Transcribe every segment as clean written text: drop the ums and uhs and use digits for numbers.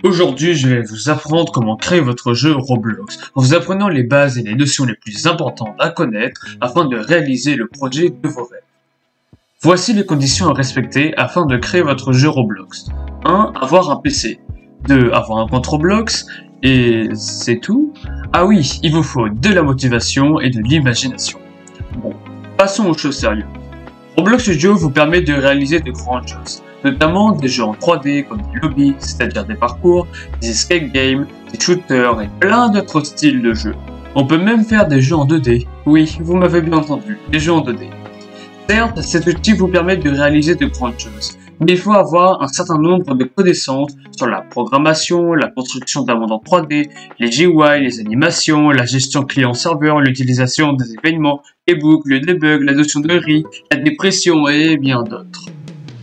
Aujourd'hui, je vais vous apprendre comment créer votre jeu Roblox, en vous apprenant les bases et les notions les plus importantes à connaître afin de réaliser le projet de vos rêves. Voici les conditions à respecter afin de créer votre jeu Roblox. 1. Avoir un PC. 2. Avoir un compte Roblox. Et c'est tout? Ah oui, il vous faut de la motivation et de l'imagination. Bon, passons aux choses sérieuses. Roblox Studio vous permet de réaliser de grandes choses, notamment des jeux en 3D comme des lobbies, c'est-à-dire des parcours, des escape games, des shooters et plein d'autres styles de jeux. On peut même faire des jeux en 2D. Oui, vous m'avez bien entendu, des jeux en 2D. Certes, cet outil vous permet de réaliser de grandes choses, mais il faut avoir un certain nombre de connaissances sur la programmation, la construction d'un monde en 3D, les GUI, les animations, la gestion client-serveur, l'utilisation des événements, les boucles, le debug, la notion de RI, la dépression et bien d'autres.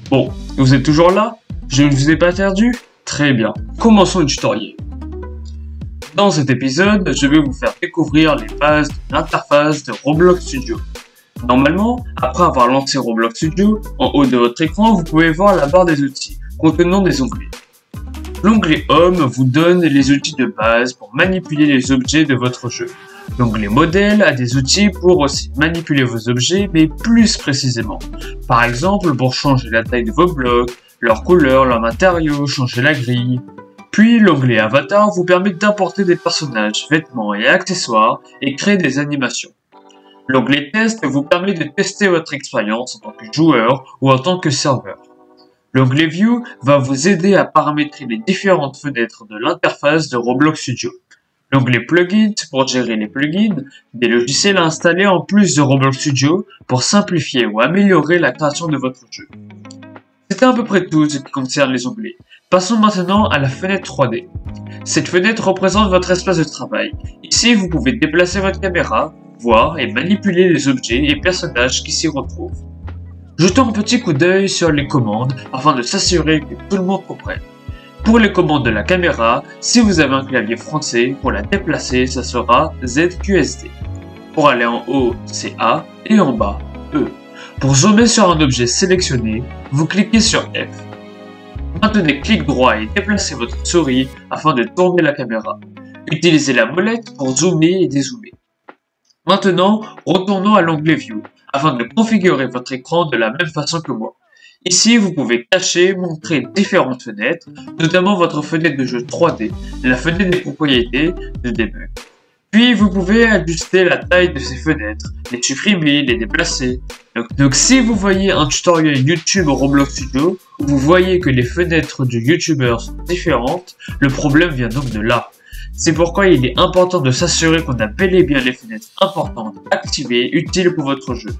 Bon, vous êtes toujours là? Je ne vous ai pas perdu? Très bien, commençons le tutoriel. Dans cet épisode, je vais vous faire découvrir les bases de l'interface de Roblox Studio. Normalement, après avoir lancé Roblox Studio, en haut de votre écran, vous pouvez voir la barre des outils, contenant des onglets. L'onglet Home vous donne les outils de base pour manipuler les objets de votre jeu. L'onglet Modèle a des outils pour aussi manipuler vos objets, mais plus précisément. Par exemple, pour changer la taille de vos blocs, leur couleur, leur matériaux, changer la grille. Puis l'onglet Avatar vous permet d'importer des personnages, vêtements et accessoires et créer des animations. L'onglet Test vous permet de tester votre expérience en tant que joueur ou en tant que serveur. L'onglet View va vous aider à paramétrer les différentes fenêtres de l'interface de Roblox Studio. L'onglet Plugins pour gérer les plugins, des logiciels à installer en plus de Roblox Studio pour simplifier ou améliorer la création de votre jeu. C'est à peu près tout ce qui concerne les onglets. Passons maintenant à la fenêtre 3D. Cette fenêtre représente votre espace de travail. Ici, vous pouvez déplacer votre caméra, voir et manipuler les objets et personnages qui s'y retrouvent. Jetons un petit coup d'œil sur les commandes afin de s'assurer que tout le monde comprenne. Pour les commandes de la caméra, si vous avez un clavier français, pour la déplacer, ça sera ZQSD. Pour aller en haut, c'est A et en bas, E. Pour zoomer sur un objet sélectionné, vous cliquez sur F. Maintenez clic droit et déplacez votre souris afin de tourner la caméra. Utilisez la molette pour zoomer et dézoomer. Maintenant, retournons à l'onglet View, afin de configurer votre écran de la même façon que moi. Ici, vous pouvez cacher, montrer différentes fenêtres, notamment votre fenêtre de jeu 3D, la fenêtre des propriétés de debug. Puis, vous pouvez ajuster la taille de ces fenêtres, les supprimer, les déplacer. Donc si vous voyez un tutoriel YouTube Roblox Studio, où vous voyez que les fenêtres du YouTuber sont différentes, le problème vient donc de là. C'est pourquoi il est important de s'assurer qu'on a bel et bien les fenêtres importantes activées, utiles pour votre jeu.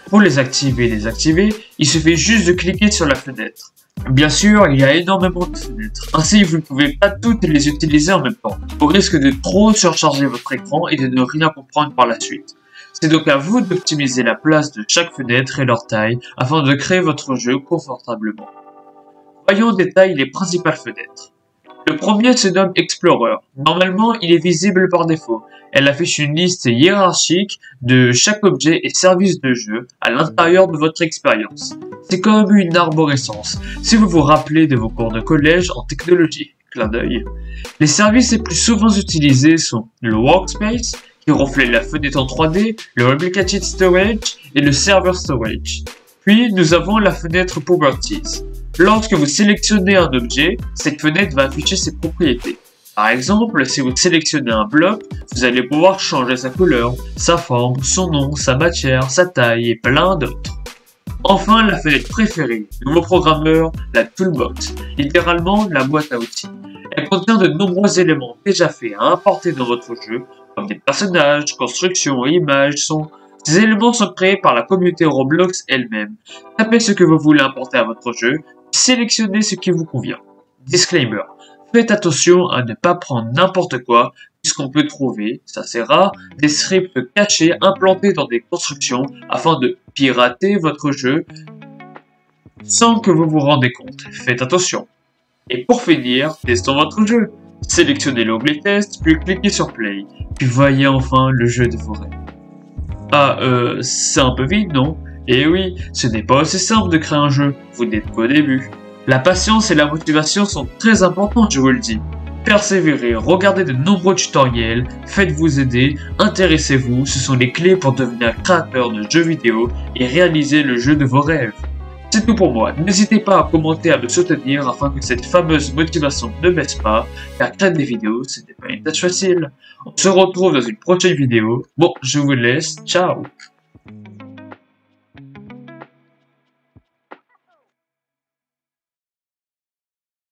Pour les activer et désactiver, il suffit juste de cliquer sur la fenêtre. Bien sûr, il y a énormément de fenêtres, ainsi vous ne pouvez pas toutes les utiliser en même temps, au risque de trop surcharger votre écran et de ne rien comprendre par la suite. C'est donc à vous d'optimiser la place de chaque fenêtre et leur taille afin de créer votre jeu confortablement. Voyons en détail les principales fenêtres. Le premier se nomme Explorer. Normalement, il est visible par défaut. Elle affiche une liste hiérarchique de chaque objet et service de jeu à l'intérieur de votre expérience. C'est comme une arborescence, si vous vous rappelez de vos cours de collège en technologie. Clin d'œil. Les services les plus souvent utilisés sont le Workspace, qui reflète la fenêtre en 3D, le Replicated Storage et le Server Storage. Puis, nous avons la fenêtre Properties. Lorsque vous sélectionnez un objet, cette fenêtre va afficher ses propriétés. Par exemple, si vous sélectionnez un bloc, vous allez pouvoir changer sa couleur, sa forme, son nom, sa matière, sa taille et plein d'autres. Enfin, la fenêtre préférée de vos programmeurs, la Toolbox, littéralement la boîte à outils. Elle contient de nombreux éléments déjà faits à importer dans votre jeu, comme des personnages, constructions et images, sons. Ces éléments sont créés par la communauté Roblox elle-même. Tapez ce que vous voulez importer à votre jeu, sélectionnez ce qui vous convient. Disclaimer. Faites attention à ne pas prendre n'importe quoi, puisqu'on peut trouver, ça c'est rare, des scripts cachés implantés dans des constructions afin de pirater votre jeu sans que vous vous rendez compte. Faites attention. Et pour finir, testons votre jeu. Sélectionnez l'onglet Test, puis cliquez sur Play, puis voyez enfin le jeu de vos rêves. Ah, c'est un peu vite, non? Eh oui, ce n'est pas aussi simple de créer un jeu, vous n'êtes qu'au début. La patience et la motivation sont très importantes, je vous le dis. Persévérez, regardez de nombreux tutoriels, faites-vous aider, intéressez-vous, ce sont les clés pour devenir créateur de jeux vidéo et réaliser le jeu de vos rêves. C'est tout pour moi, n'hésitez pas à commenter, à me soutenir afin que cette fameuse motivation ne baisse pas, car créer des vidéos, ce n'est pas une tâche facile. On se retrouve dans une prochaine vidéo. Bon, je vous laisse, ciao!